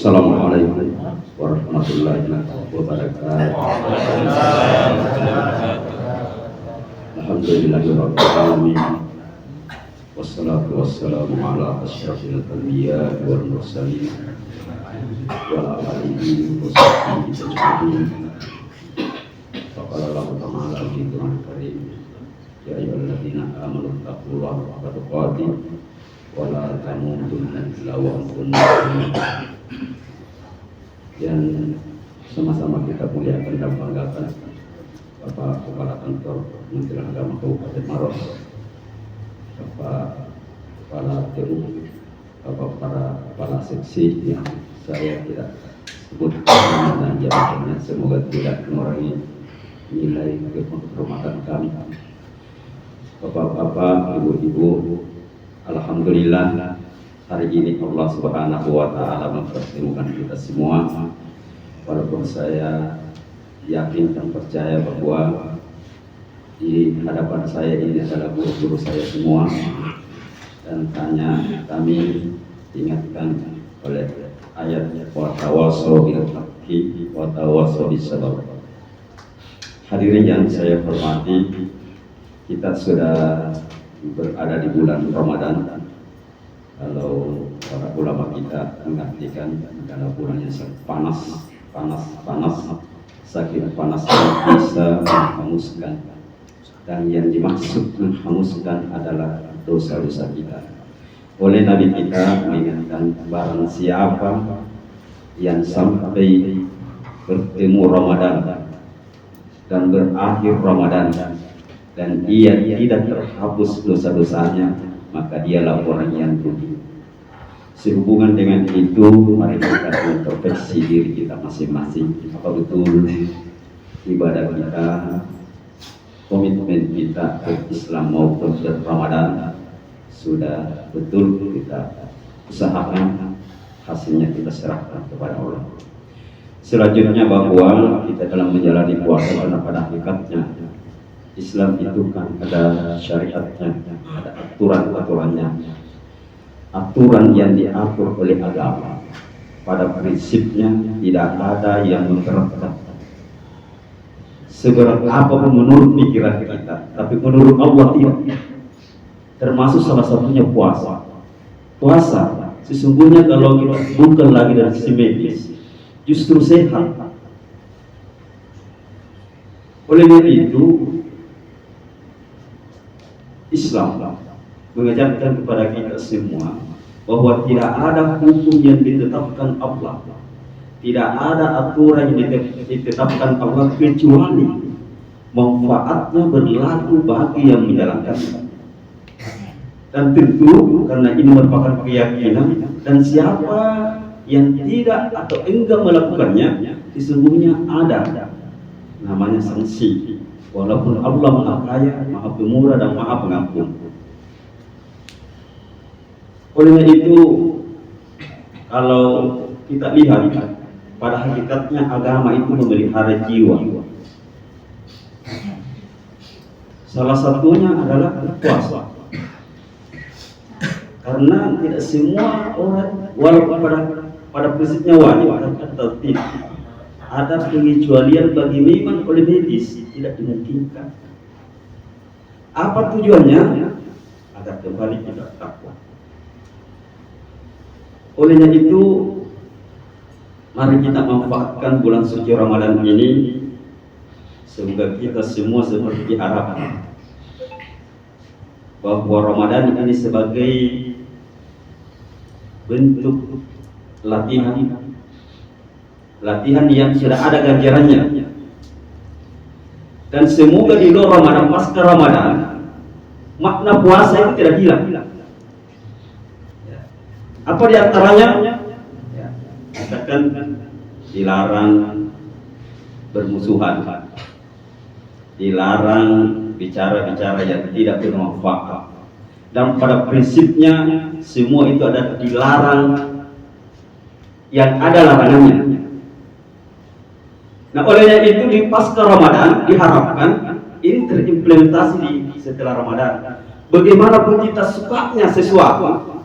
Assalamualaikum warahmatullahi wabarakatuh. Alhamdulillahirabbil alamin. Wassalatu wassalamu ala asyrafil anbiya wal mursalin wa ala alihi wa sahbihi ajma'in. Faqala Allahu ta'ala fi Qur'anil Karim, ya ayyuhalladzina amanu taqullaha haqqa tuqatih wa la tamutunna illa wa antum muslimun. Dan sama-sama kita muliakan dan banggakan Bapak Kepala Kantor Kementerian Agama Kabupaten Maros, Bapak Kepala TU, Bapak Kepala Seksi yang saya tidak sebut dan jabatannya, semoga tidak mengurangi nilai kehormatan kami. Bapak-bapak, ibu-ibu, alhamdulillah hari ini Allah Subhanahu wa Ta'ala mempertemukan kita semua. Walaupun saya yakin dan percaya bahwa di hadapan saya ini adalah guru-guru saya semua, dan hanya kami diingatkan oleh ayat wa tawassaw bil haqqi wa tawassaw bis sabr. Hadirin yang saya hormati, kita sudah berada di bulan Ramadan. Kalau para ulama kita mengartikan adalah bulan yang sangat panas, saking panasnya bisa menghanguskan, dan yang dimaksud menghanguskan adalah dosa-dosa kita. Oleh Nabi kita mengingatkan, barang siapa yang sampai bertemu Ramadan dan berakhir Ramadan dan ia tidak terhapus dosa-dosanya, maka dialah orang yang rugi. Sehubungan dengan itu, mari kita introspeksi diri kita masing-masing. Apa betul ibadah kita, komitmen kita ke Islam maupun ke Ramadan sudah betul kita usahakan, hasilnya kita serahkan kepada Allah. Selanjutnya bahwa kita dalam menjalani puasa, karena pada hakikatnya Islam itu kan ada syariatnya, ada aturan-aturannya, aturan yang diatur oleh agama. Pada prinsipnya tidak ada yang memberatkan. Seberat apapun menurut pikiran kita, tapi menurut Allah tidak. Termasuk salah satunya puasa. Puasa sesungguhnya kalau kita bukan lagi dari sisi medis, justru sehat. Oleh itu Islam mengajarkan kepada kita semua bahwa tidak ada hukum yang ditetapkan Allah, tidak ada aturan yang ditetapkan Allah kecuali manfaatnya berlaku bagi yang menjalankannya. Dan tentu karena ini merupakan keyakinan, dan siapa yang tidak atau enggak melakukannya, sesungguhnya ada namanya sanksi. Walaupun Allah Maha Kaya, Maha Pemurah, dan Maha Pengampun. Oleh itu, kalau kita lihat, pada hakikatnya agama itu memelihara jiwa. Salah satunya adalah puasa. Karena tidak semua orang, walaupun pada prinsipnya wajib atau tidak, ada pengecualian bagi memang oleh medis tidak dimungkinkan. Apa tujuannya? Agar kembali kita takwa. Olehnya itu, mari kita manfaatkan bulan suci Ramadan ini, semoga kita semua seperti diharapkan bahwa Ramadan ini sebagai bentuk latihan yang sudah ada ganjarannya. Dan semoga di luar Ramadan, pasca Ramadan, makna puasa itu tidak hilang. Apa di antaranya? Katakan dilarang bermusuhan, dilarang bicara-bicara yang tidak bermanfaat. Dan pada prinsipnya semua itu ada dilarang yang ada larangannya. Nah, olehnya itu di pasca Ramadan diharapkan ini terimplementasi setelah Ramadan. Bagaimanapun kita sukanya sesuatu,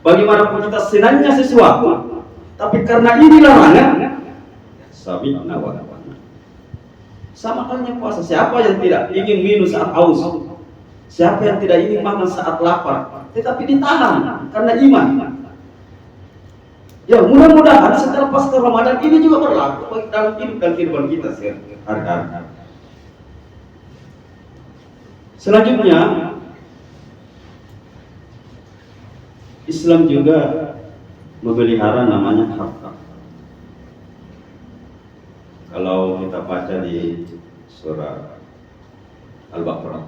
bagaimanapun kita senangnya sesuatu, Tapi karena ini larangan, sami'na wa ata'na. Sama halnya puasa. Siapa yang tidak ingin minum saat haus? Siapa yang tidak ingin makan saat lapar? Tetapi ditahan karena iman. Ya, mudah-mudahan setelah pasca Ramadan ini juga berlaku bagi dalam hidup dan kehidupan kita sehari-hari. Selanjutnya, Islam juga memelihara namanya harta. Kalau kita baca di surah Al-Baqarah,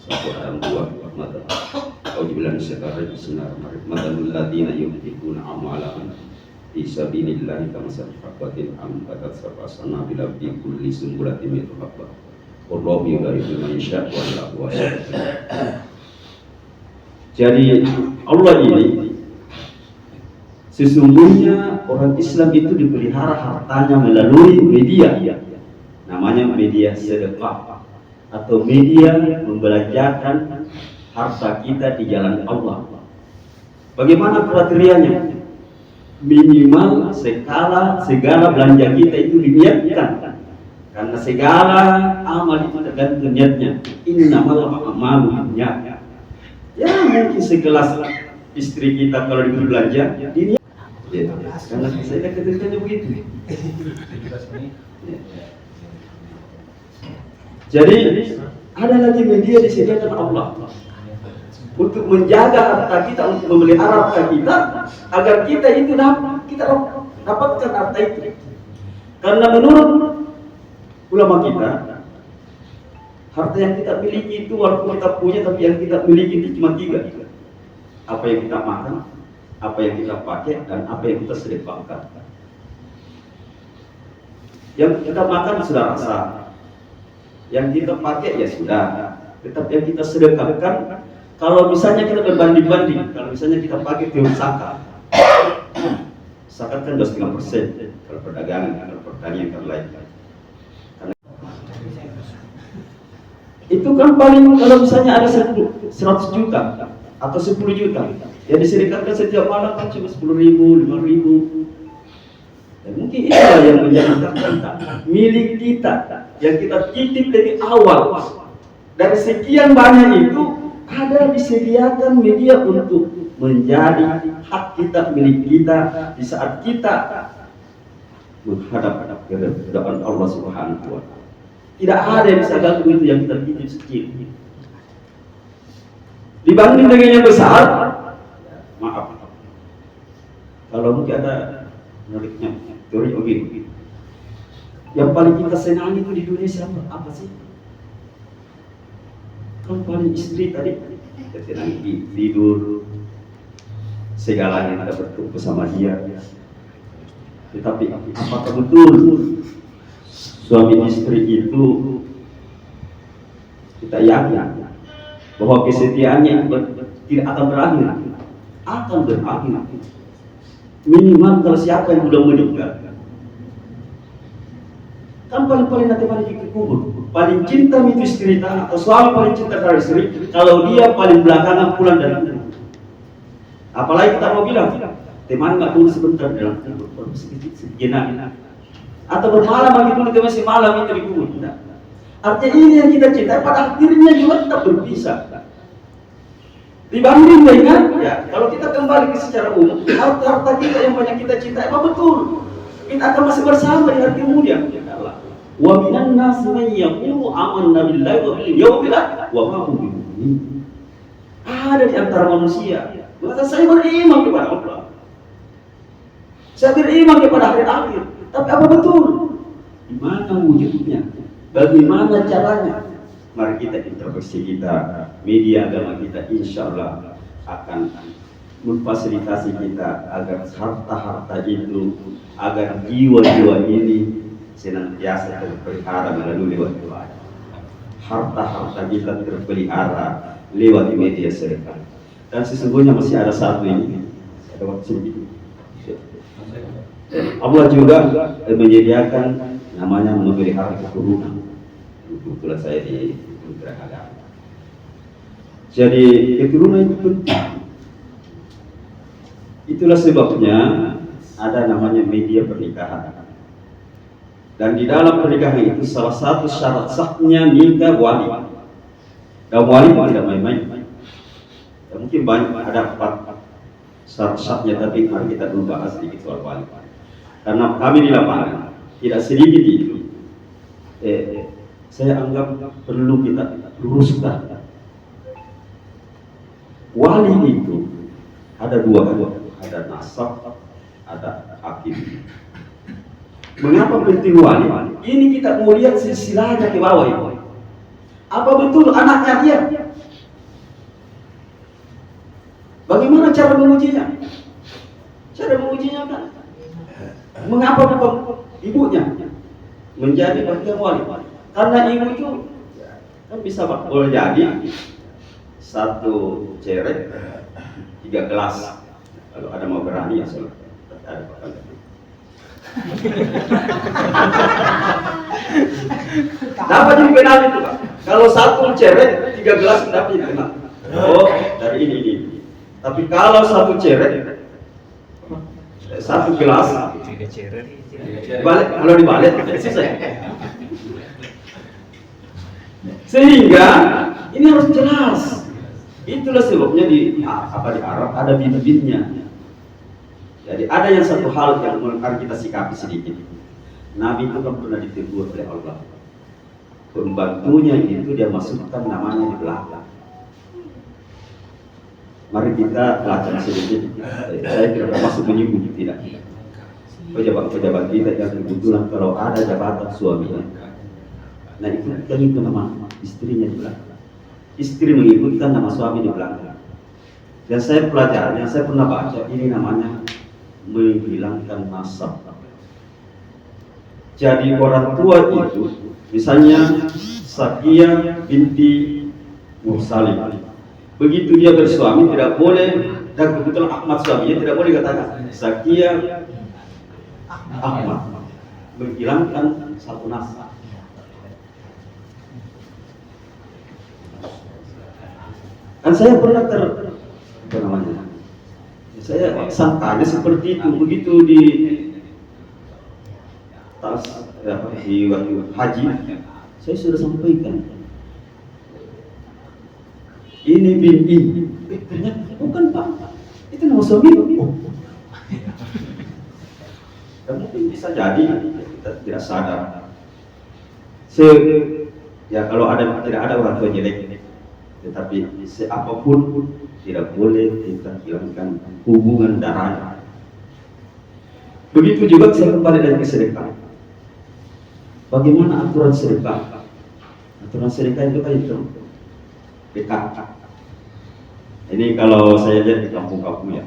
surah 2, Matalul ladzina yunfiquna amwalahum fi sabilillahi kamathali habbatin ambatat sab'a sanabila fi kulli sunbulatin mi'atu habbah wallahu yudhaifu liman yasha' wallahu wasi'un. Jadi Allah ini sesungguhnya orang Islam itu dipelihara hartanya melalui media, namanya media sedekah atau media membelanjakan harta kita di jalan Allah. Bagaimana kriterianya? Minimal segala belanja kita itu diniatkan, karena segala amal itu tergantung niatnya. Innamal a'malu binniyat. Ya mungkin segelas istri kita kalau diberi belanja diniat, ya, karena saya ketentuannya begitu. Jadi ada lagi media disediakan Allah untuk menjaga harta kita, untuk memelihara harta kita, agar kita itu dapatkan harta itu. Karena menurut ulama kita, harta yang kita miliki itu walaupun kita punya, tapi yang kita miliki itu cuma 3. Apa yang kita makan, apa yang kita pakai, dan apa yang kita sedekahkan. Yang kita makan sudah rasa, yang kita pakai ya sudah, tetapi yang kita sedekahkan, kalau misalnya kita berbanding-banding, kalau misalnya kita pakai teori zakat, zakat kan 2,5%, kalau perdagangan, kalau pertanian kan lain. Itu kan paling, kalau misalnya ada 100 juta atau 10 juta, ya disedekahkan setiap malam kan cuma 10.000, 5.000. Dan mungkin itulah yang menjadi kita, milik kita, yang kita titip dari awal. Dari sekian banyak itu, ada disediakan media untuk menjadi hak kita, milik kita di saat kita menghadap kepada Allah Subhanahu wa Ta'ala. Tidak ada yang bisa ganggu itu yang kita titip sekecil. Dibanding dengan yang besar, maaf, kalau mungkin ada menariknya teori begini, yang paling kita senangi itu di dunia siapa? Apa sih? Kalau paling istri tadi kita senangi tidur, segalanya ada bertumpu sama dia. Tetapi apakah betul suami istri itu kita yakin bahwa kesetiaannya tidak akan berakhir? Akan berakhir. Minimal kalau siapa yang sudah meninggal, kan paling nanti paling dikubur. Paling cinta itu istri atau suami paling cinta dari istri kalau dia paling belakangan pulang dari rumah. Apalagi kita mau bilang, teman nggak dulu sebentar dalam kubur, sejenak, atau bermalam bagi dulu teman si malam itu dikubur. Artinya ini yang kita cintai pada akhirnya juga tetap berpisah. Dibanding dengan, ya, kalau kita kembali ke secara umum, harta kita yang banyak kita cintai, apa betul kita akan masih bersama di hari kemudian? Wa minan nas man yaqulu amanna billahi wa bil yawmil akhir wa ma hum bimu'minin. Ada di antara manusia mengatakan saya beriman kepada Allah, saya beriman kepada hari akhir, tapi apa betul? Di mana wujudnya? Bagaimana caranya? Mari kita introspeksi kita, media agama kita insya Allah akan memfasilitasi kita agar harta-harta itu, agar jiwa-jiwa ini senantiasa terpelihara melalui lewat doa. Harta-harta kita terpelihara lewat media sedekah. Dan sesungguhnya masih ada satu ini, ada waktu sedikit. Allah juga menyediakan namanya memelihara keturunan. Kebetulan saya di Kementerian Agama. Jadi keturunan itu penting. Itulah sebabnya ada namanya media pernikahan. Dan di dalam pernikahan itu salah satu syarat sahnya nikah wali. Dan wali tidak main-main. Ya, mungkin banyak ada 4 syarat-syaratnya, tapi mari kita dulu bahas sedikit soal wali. Karena kami di lapangan tidak sedikit itu. Saya anggap perlu kita luruskan. Wali itu ada 2, ada nasab, ada hakim. Mengapa penting wali? Ini kita mau lihat silsilahnya ke bawah ini. Apa betul anaknya dia? Bagaimana cara mengujinya? Cara mengujinya kan? Mengapa bukan ibunya menjadi bagian wali? Karena ibu itu kan bisa boleh jadi 1 ceret 3 gelas. Kalau ada mau berani ya soal ada dapat jadi penalti itu Pak. Kalau 1 ceret 3 gelas dapat jadi penalti. Oh, dari ini. Tapi kalau 1 ceret 1 gelas balik, kalau dibalik selesai. Sehingga ini harus jelas. Itulah sebabnya di Arab ada bibit-bibitnya. Jadi ada yang satu hal yang akan kita sikapi sedikit. Nabi itu kan pernah ditegur oleh Allah. Pembantunya itu dia masukkan namanya di belakang. Mari kita belajar sedikit. Saya tidak termasuk menyinggung, tidak. Pejabat-pejabat kita yang kebetulan kalau ada jabatan suaminya, nah itu nama istrinya di belakang. Istri mengikutkan nama suami di belakang. Dan saya pelajari, yang saya pernah baca, ini namanya menghilangkan nasab. Jadi orang tua itu, misalnya Sakiyah binti Mursalim, begitu dia bersuami tidak boleh, dan kebetulan Ahmad suaminya tidak boleh katakan Sakiyah Ahmad, menghilangkan satu nasab. Dan saya pernah saya sangkanya seperti itu. Begitu di waktu haji, saya sudah sampaikan ini bin ini, bukan Pak, itu nama suami. Dan mungkin bisa jadi kita tidak sadar. Ya kalau tidak ada orang tua jelek, tetapi siapapun tidak boleh kita hilangkan hubungan darah. Begitu juga saya kembali dari sedekah. Bagaimana aturan sedekah? Aturan sedekah itu kan itu dekat. Ini kalau saya lihat di kampung-kampung ya,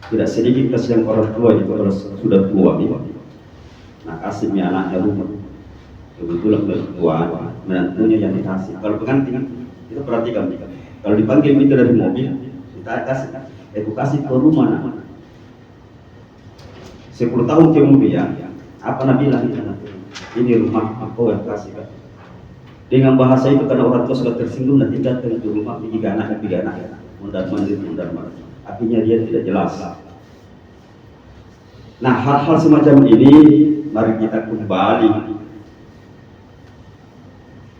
tidak sedikit kasihan orang tua itu kalau sudah tua nih. Nah kasihnya anaknya rumah. Kebetulan tua, menantunya yang dikasih. Kalau pengantin kita perhatikan, kalau dipanggil minta dari mobil, kita kasih edukasi ke rumah nak. 10 tahun kemudian, apa Nabi bilang ini rumah aku yang kasih kan. Dengan bahasa itu karena orang tua sudah tersinggung nanti datang ke rumah tiga anak, mundar mandir. Artinya dia tidak jelas. Nah hal-hal semacam ini mari kita kembali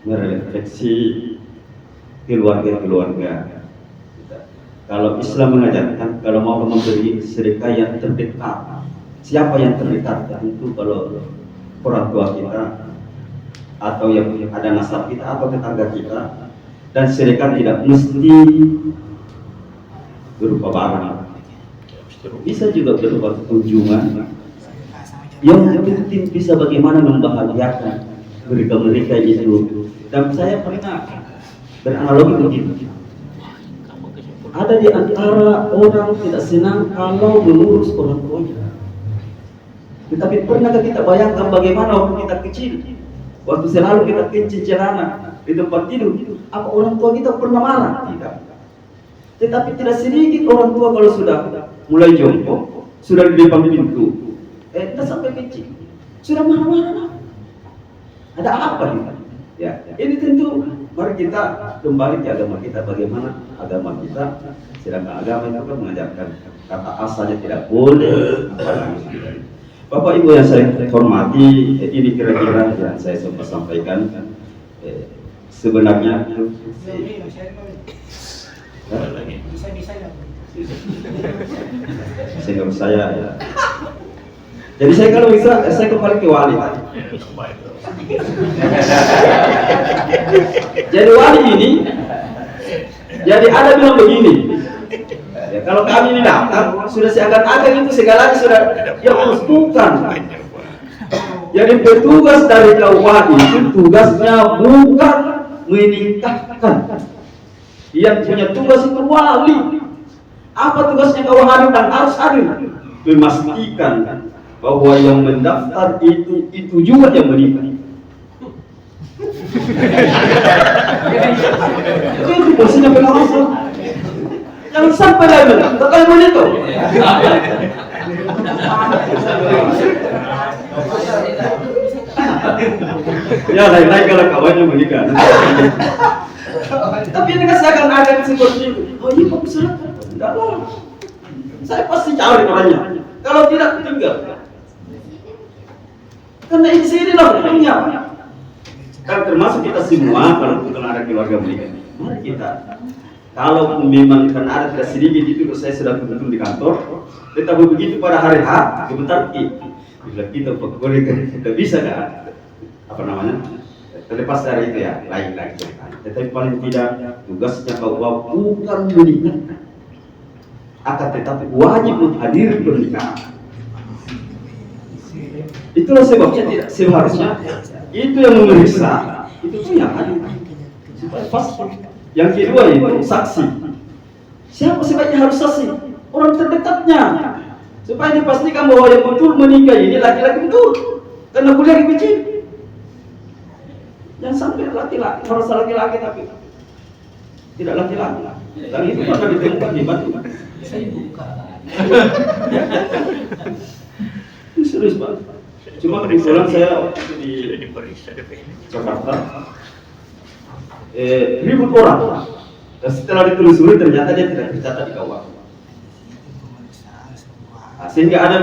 merefleksi keluarga. Kalau Islam mengajarkan kalau mau memberi sedekah yang terdekat, siapa yang terdekat? Tentu kalau orang tua kita atau yang ada nasab kita atau tetangga kita. Dan sedekah tidak mesti berupa barang, bisa juga berupa kunjungan. Yang penting bisa bagaimana membahagiakan mereka itu. Dan saya pernah beranalogi begini, ada di antara orang tidak senang kalau mengurus orang tuanya. Tetapi pernahkah kita bayangkan bagaimana waktu kita kecil, waktu selalu kita kencing celana di tempat tidur, apa orang tua kita pernah marah? Tidak. Tetapi tidak sedikit orang tua kalau sudah mulai jongkok, sudah di depan pintu, tidak sampai kencing, sudah marah-marah. Ada apa ini? Ya, ini tentu Mari kita kembali ke agama kita. Bagaimana agama kita? Sedangkan agama itu kan mengajarkan kata asalnya tidak boleh. Bapak Ibu yang saya hormati, ini kira-kira yang saya sempat sampaikan. Sebenarnya sehingga saya ya. Jadi saya kalau bisa saya kembali ke wali. Jadi wali ini, jadi ada bilang begini. Ya, kalau kami ini datang sudah seakan-akan itu segalanya sudah ya bukan. Jadi petugas dari KUA itu tugasnya bukan menikahkan. Yang punya tugas itu wali. Apa tugasnya KUA hadir dan harus hadir? Memastikan bahwa yang mendaftar itu juga yang menikah. Itu posisinya pengawasan. Jangan sampai lagi mendaftar kalau begitu. Ya lain-lain kalau kawannya menikah. Tapi ini kan seakan ada seperti itu. Oh iya Pak Surata, enggak lah. Saya pasti cari orangnya. Kalau tidak tinggal. Karena ini sini lah punya. Kan termasuk kita semua kalau ada keluarga menikah. Mari kita. Kalau memang kan ada tidak sedikit itu saya sudah betul di kantor. Tetapi begitu pada hari H, sebentar bila kita pokoknya kita bisa kan? Apa namanya? Terlepas dari itu ya, lain lagi. Tetapi paling tidak tugasnya bahwa bukan menikah, akan tetapi wajib menghadiri pernikahan. Itulah sebabnya tidak seharusnya itu yang memeriksa itu tuh yang hadir supaya pasti. Yang kedua itu saksi. Siapa sebaiknya harus saksi? Orang terdekatnya, supaya dipastikan bahwa yang betul menikah ini laki-laki betul, karena kuliah di kecil. Jangan sampai laki-laki, harus laki-laki tapi tidak laki-laki. Dan itu pernah ditemukan di Batu. Saya buka. Serius Pak. Cuma kebetulan saya waktu itu di Jakarta, ribut orang. Dan setelah ditelusuri ternyata dia tidak tercatat di KUA. Sehingga ada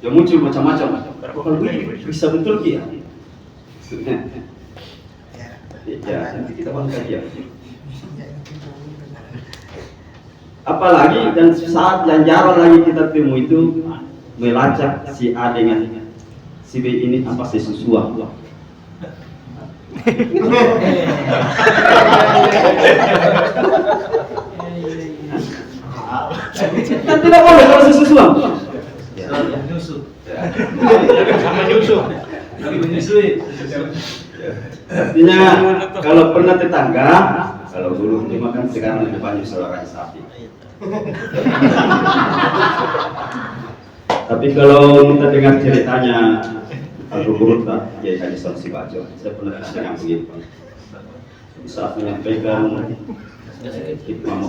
yang muncul macam-macam. Kalau bisa betul ya. Ya, nanti kita bahas kajian. Apalagi dan saat yang jarang lagi kita temu itu melacak si A dengan si B ini apa sesuatu. Kan tidak boleh kalau sesuatu. Artinya kalau pernah tetangga, kalau dulu dimakan sekarang lebih banyak suara sapi. Tapi kalau kita dengar ceritanya Abu Burda, Kiai Haji Samsi Bajo, saya pernah dengar begitu. Saat menyampaikan hikmah,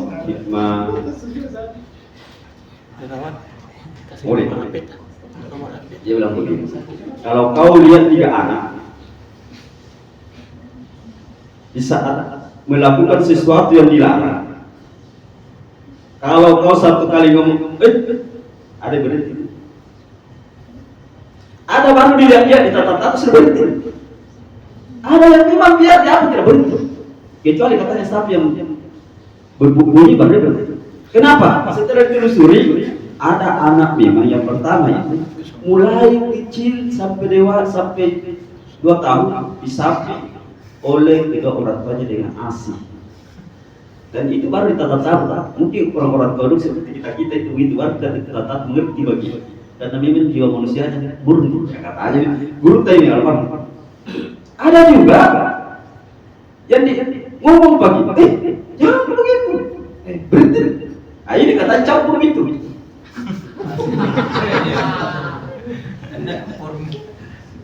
boleh. Dia bilang begini, kalau kau lihat 3 anak di saat melakukan sesuatu yang dilarang, kalau kau satu kali ngomong, ada berhenti. Ada baru dilihat dia ditata-tata sudah berhenti. Ada yang memang biar dia tidak berhenti. Kecuali katanya sapi yang berbunyi baru berhenti. Kenapa? Setelah ditelusuri, ada anak memang yang pertama itu mulai kecil sampai dewasa sampai 2 tahun disapi oleh kedua orang tuanya dengan ASI. Dan itu baru ditata-tata. Mungkin orang-orang tua seperti kita itu baru ditata-tata mengerti bagi. Karena memang jiwa manusianya murni. Katanya guru ini almarhum. Ada juga yang ngomong pagi, jangan begitu. Berhenti. Nah, ini katanya campur gitu.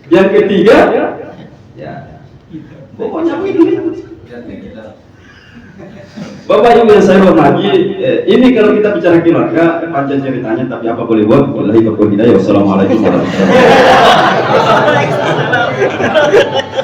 Yang ketiga, ya, pokoknya begitu. Bapak Ibu yang saya hormati, ini kalau kita bicara keluarga, panjang ceritanya, tapi apa boleh buat? Wassalamualaikum warahmatullahi wabarakatuh.